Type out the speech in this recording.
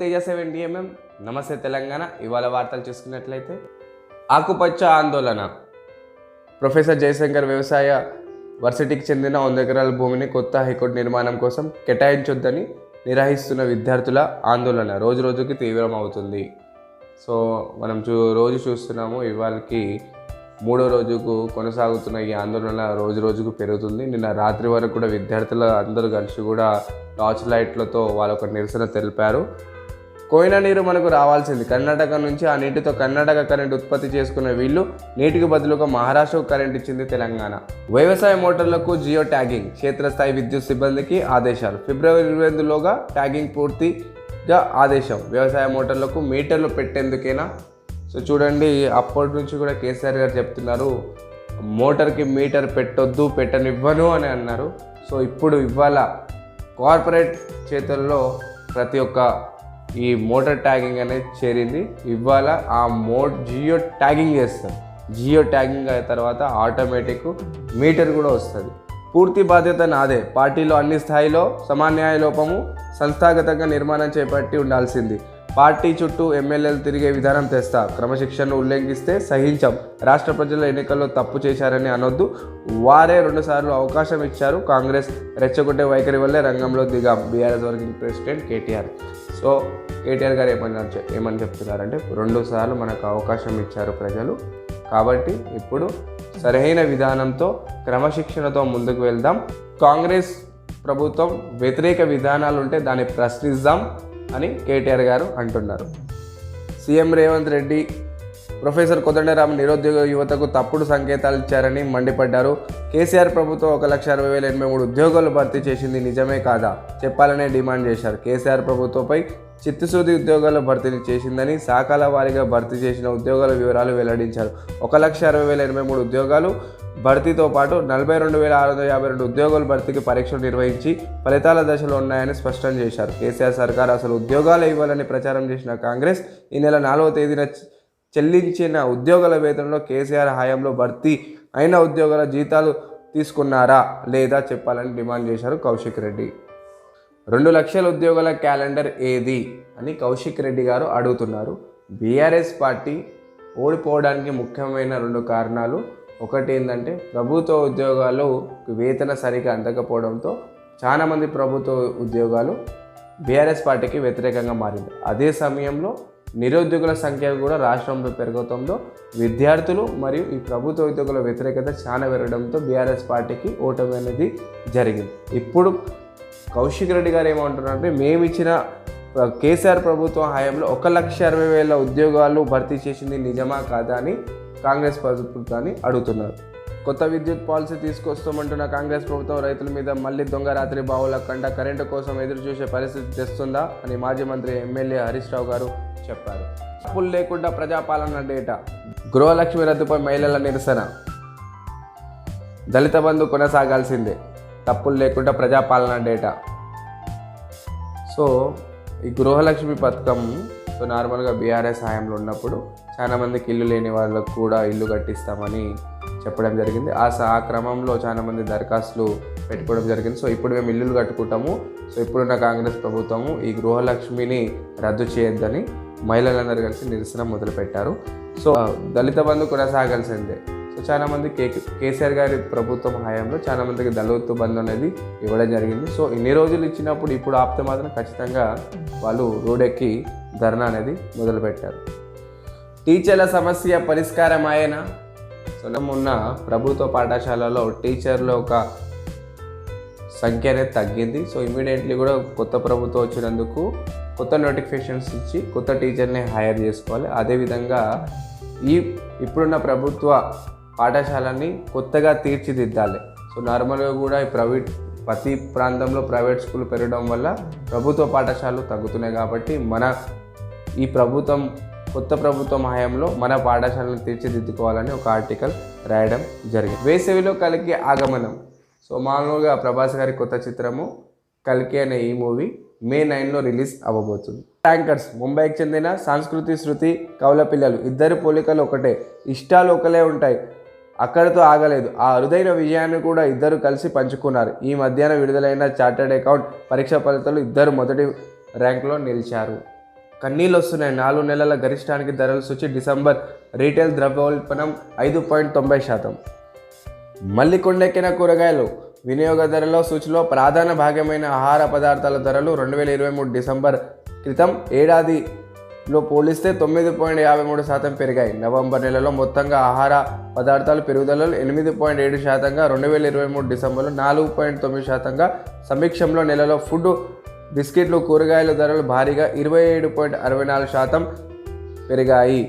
Teja 70mm. నమస్తే తెలంగాణ. ఇవాళ వార్తలు చూసుకున్నట్లయితే ఆకుపచ్చ ఆందోళన. ప్రొఫెసర్ జయశంకర్ వ్యవసాయ వర్సిటీకి చెందిన 100 ఎకరాల భూమిని కొత్త హైకోర్టు నిర్మాణం కోసం కేటాయించొద్దని నిర్వహిస్తున్న విద్యార్థుల ఆందోళన రోజు రోజుకి తీవ్రమవుతుంది. సో మనం రోజు చూస్తున్నాము. ఇవాళకి 3వ రోజుకు కొనసాగుతున్న ఈ ఆందోళన రోజు రోజుకు పెరుగుతుంది. నిన్న రాత్రి వరకు కూడా విద్యార్థులు అందరూ కలిసి కూడా టార్చ్ లైట్లతో వాళ్ళొక నిరసన తెలిపారు. కోయినా నీరు మనకు రావాల్సింది. కర్ణాటక నుంచి ఆ నీటితో కర్ణాటక కరెంట్ ఉత్పత్తి చేసుకున్న వీళ్ళు నీటికి బదులుగా మహారాష్ట్రకు కరెంట్ ఇచ్చింది తెలంగాణ. వ్యవసాయ మోటార్లకు జియో ట్యాగింగ్. క్షేత్రస్థాయి విద్యుత్ సిబ్బందికి ఆదేశాలు. ఫిబ్రవరి 28లోగా ట్యాగింగ్ పూర్తిగా ఆదేశం. వ్యవసాయ మోటార్లకు మీటర్లు పెట్టేందుకేనా? సో చూడండి, అప్పటి నుంచి కూడా కేసీఆర్ గారు చెప్తున్నారు మోటార్కి మీటర్ పెట్టొద్దు, పెట్టనివ్వను అని అన్నారు. సో ఇప్పుడు ఇవాళ కార్పొరేట్ చేతుల్లో ప్రతి ఒక్క ఈ మోటార్ ట్యాగింగ్ అనేది చేరింది. ఇవాళ ఆ జియో ట్యాగింగ్ చేస్తారు. జియో ట్యాగింగ్ అయిన తర్వాత ఆటోమేటిక్ మీటర్ కూడా వస్తుంది. పూర్తి బాధ్యత నాదే. పార్టీలో అన్ని స్థాయిలో సమన్వయ లోపము. సంస్థాగతంగా నిర్మాణం చేపట్టి ఉండాల్సింది. పార్టీ చుట్టూ ఎమ్మెల్యేలు తిరిగే విధానం తెస్తా. క్రమశిక్షణను ఉల్లంఘిస్తే సహించాం. రాష్ట్ర ప్రజల ఎన్నికల్లో తప్పు చేశారని అనొద్దు. వారే 2 సార్లు అవకాశం ఇచ్చారు. కాంగ్రెస్ రెచ్చగొట్టే వైఖరి వల్లే రంగంలో దిగాం. BRS working president KTR. So KTR గారు ఏమని చెప్తున్నారంటే 2 సార్లు మనకు అవకాశం ఇచ్చారు ప్రజలు, కాబట్టి ఇప్పుడు సరైన విధానంతో క్రమశిక్షణతో ముందుకు వెళ్దాం. కాంగ్రెస్ ప్రభుత్వం వ్యతిరేక విధానాలు ఉంటే దాన్ని ప్రశ్నిద్దాం అని కేటీఆర్ గారు అంటున్నారు. సీఎం రేవంత్ రెడ్డి ప్రొఫెసర్ కోదండరాం నిరుద్యోగ యువతకు తప్పుడు సంకేతాలు ఇచ్చారని మండిపడ్డారు. కేసీఆర్ ప్రభుత్వం 1,60,083 ఉద్యోగాలు భర్తీ చేసింది నిజమే కాదా చెప్పాలనే డిమాండ్ చేశారు. కేసీఆర్ ప్రభుత్వంపై చిత్తశుద్ధి ఉద్యోగాలు భర్తీ చేసిందని శాఖల వారీగా భర్తీ చేసిన ఉద్యోగాల వివరాలు వెల్లడించారు. 1,60,083 ఉద్యోగాలు భర్తీతో పాటు 42,652 ఉద్యోగాల భర్తీకి పరీక్షలు నిర్వహించి ఫలితాల దశలో ఉన్నాయని స్పష్టం చేశారు. కేసీఆర్ సర్కార్ అసలు ఉద్యోగాలు ఇవ్వాలని ప్రచారం చేసిన కాంగ్రెస్ ఈ నెల 4వ తేదీన చెల్లించిన ఉద్యోగాల వేతనంలో కేసీఆర్ హయాంలో భర్తీ అయిన ఉద్యోగాల జీతాలు తీసుకున్నారా లేదా చెప్పాలని డిమాండ్ చేశారు కౌశిక్ రెడ్డి. 2 లక్షల ఉద్యోగాల క్యాలెండర్ ఏది అని కౌశిక్ రెడ్డి గారు అడుగుతున్నారు. బీఆర్ఎస్ పార్టీ ఓడిపోవడానికి ముఖ్యమైన 2 కారణాలు. ఒకటి ఏంటంటే ప్రభుత్వ ఉద్యోగాలు వేతన సరిగా అందకపోవడంతో చాలామంది ప్రభుత్వ ఉద్యోగాలు బీఆర్ఎస్ పార్టీకి వ్యతిరేకంగా మారింది. అదే సమయంలో నిరుద్యోగుల సంఖ్య కూడా రాష్ట్రంలో పెరగడంతో విద్యార్థులు మరియు ఈ ప్రభుత్వ ఉద్యోగుల వ్యతిరేకత చాలా పెరగడంతో బీఆర్ఎస్ పార్టీకి ఓటమి అనేది జరిగింది. ఇప్పుడు కౌశిక్ రెడ్డి గారు ఏమంటున్నారంటే మేము ఇచ్చిన కేసీఆర్ ప్రభుత్వం హయాంలో 1,60,000 ఉద్యోగాలు భర్తీ చేసింది నిజమా కాదా అని కాంగ్రెస్ ప్రభుత్వాన్ని అడుగుతున్నారు. కొత్త విద్యుత్ పాలసీ తీసుకొస్తామంటున్న కాంగ్రెస్ ప్రభుత్వం రైతుల మీద మళ్ళీ దొంగ రాత్రి బావుల కంట కరెంటు కోసం ఎదురు చూసే పరిస్థితి తెస్తుందా అని మాజీ మంత్రి ఎమ్మెల్యే హరీష్ రావు గారు చెప్పారు. తప్పులు లేకుండా ప్రజాపాలన డేటా. గృహలక్ష్మి రద్దుపై మహిళల నిరసన. దళిత బంధు కొనసాగాల్సిందే. తప్పులు లేకుండా ప్రజాపాలన డేటా. సో ఈ గృహలక్ష్మి పథకం నార్మల్గా బీఆర్ఎస్ హయాంలో ఉన్నప్పుడు చాలామందికి ఇల్లు లేని వాళ్ళకు కూడా ఇల్లు కట్టిస్తామని చెప్పడం జరిగింది. ఆ క్రమంలో చాలామంది దరఖాస్తులు పెట్టుకోవడం జరిగింది. సో ఇప్పుడు మేము ఇల్లులు కట్టుకుంటాము. సో ఇప్పుడున్న కాంగ్రెస్ ప్రభుత్వము ఈ గృహలక్ష్మిని రద్దు చేయొద్దని మహిళలందరూ కలిసి నిరసన మొదలుపెట్టారు. సో దళిత బంధు కొనసాగాల్సిందే. సో చాలామంది కేసీఆర్ గారి ప్రభుత్వం హయాంలో చాలామందికి దళిత బంధు అనేది ఇవ్వడం జరిగింది. సో ఇన్ని రోజులు ఇచ్చినప్పుడు ఇప్పుడు ఆపితే మాత్రం ఖచ్చితంగా వాళ్ళు రోడ్డెక్కి ధర్నా అనేది మొదలుపెట్టారు. టీచర్ల సమస్య పరిష్కారం ఆయన. సో ఉన్న ప్రభుత్వ పాఠశాలలో టీచర్ల ఒక సంఖ్య అనేది తగ్గింది. సో ఇమీడియట్లీ కూడా కొత్త ప్రభుత్వం వచ్చినందుకు కొత్త నోటిఫికేషన్స్ ఇచ్చి కొత్త టీచర్ని హైర్ చేసుకోవాలి. అదేవిధంగా ఇప్పుడున్న ప్రభుత్వ పాఠశాలని కొత్తగా తీర్చిదిద్దాలి. సో నార్మల్గా కూడా ప్రతి ప్రాంతంలో ప్రైవేట్ స్కూల్ పెరగడం వల్ల ప్రభుత్వ పాఠశాలలు తగ్గుతున్నాయి. కాబట్టి ఈ కొత్త ప్రభుత్వం హయాంలో మన పాఠశాలను తీర్చిదిద్దుకోవాలని ఒక ఆర్టికల్ రాయడం జరిగింది. వేసవిలో కల్కి ఆగమనం. సో మామూలుగా ప్రభాస్ గారి కొత్త చిత్రము కల్కి అనే ఈ మూవీ May 9లో రిలీజ్ అవ్వబోతుంది. ట్యాంకర్స్. ముంబైకి చెందిన సంస్కృతి శృతి కౌల పిల్లలు ఇద్దరు పోలికలు ఒకటే, ఇష్టాలు ఒకలే ఉంటాయి. అక్కడితో ఆగలేదు. ఆ అరుదైన విజయాన్ని కూడా ఇద్దరు కలిసి పంచుకున్నారు. ఈ మధ్యాహ్నం విడుదలైన చార్టర్డ్ అకౌంట్ పరీక్ష ఫలితాలు ఇద్దరు మొదటి ర్యాంకులో నిలిచారు. కన్నీళ్ళు వస్తున్నాయి. 4 నెలల గరిష్టానికి ధరల సూచి డిసెంబర్ రీటైల్ ద్రవ్యోల్బణం 5.90%. మళ్ళీ కొండెక్కిన కూరగాయలు వినియోగదారుల సూచిలో ప్రధాన భాగమైన ఆహార పదార్థాల ధరలు 2023 డిసెంబర్ క్రితం ఏడాదిలో పోలిస్తే 9.53% పెరిగాయి. నవంబర్ నెలలో మొత్తంగా ఆహార పదార్థాల పెరుగుదలలో 8.7%గా, 2023 డిసెంబర్లో 4.9%గా, సమీక్షంలో నెలలో ఫుడ్, బిస్కెట్లు, కూరగాయల ధరలు భారీగా 27.64% పెరిగాయి.